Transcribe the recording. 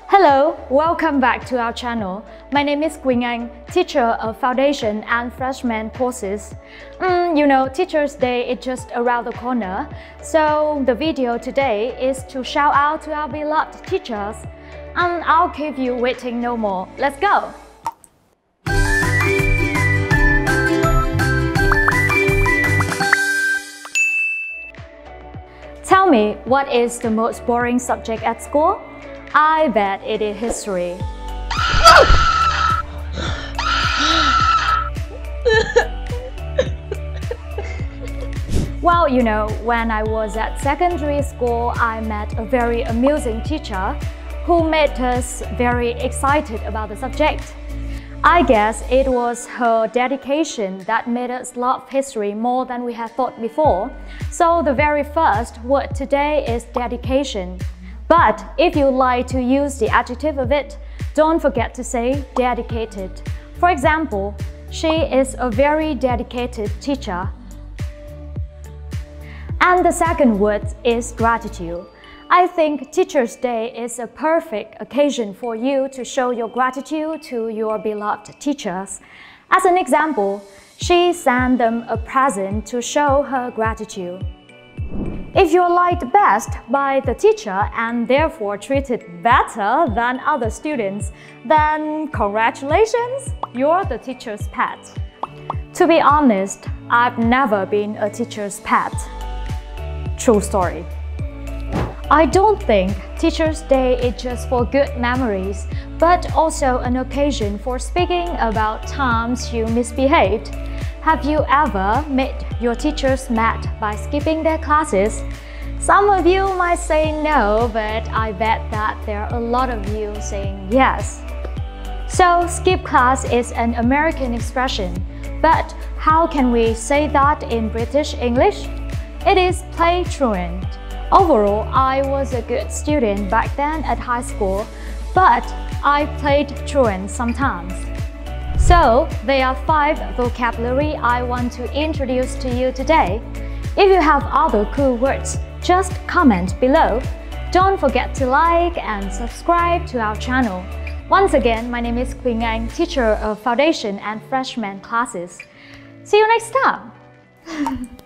Hello, welcome back to our channel. My name is Quỳnh Anh, teacher of Foundation and Freshman courses. You know, Teachers' Day is just around the corner, so the video today is to shout out to our beloved teachers. I'll keep you waiting no more. Let's go! Tell me, what is the most boring subject at school? I bet it is history. Well, you know, when I was at secondary school, I met a very amusing teacher who made us very excited about the subject. I guess it was her dedication that made us love history more than we had thought before. So the very first word today is dedication. But if you like to use the adjective of it, don't forget to say dedicated. For example, she is a very dedicated teacher. And the second word is gratitude. I think Teachers' Day is a perfect occasion for you to show your gratitude to your beloved teachers. As an example, she sent them a present to show her gratitude. If you're liked best by the teacher and therefore treated better than other students, then congratulations, you're the teacher's pet. To be honest, I've never been a teacher's pet. True story. I don't think Teachers' Day is just for good memories, but also an occasion for speaking about times you misbehaved. Have you ever made your teachers mad by skipping their classes? Some of you might say no, but I bet that there are a lot of you saying yes. So, skip class is an American expression, but how can we say that in British English? It is play truant. Overall, I was a good student back then at high school, but I played truant sometimes. So, there are 5 vocabulary I want to introduce to you today. If you have other cool words, just comment below. Don't forget to like and subscribe to our channel. Once again, my name is Quỳnh Anh, teacher of Foundation and Freshman classes. See you next time!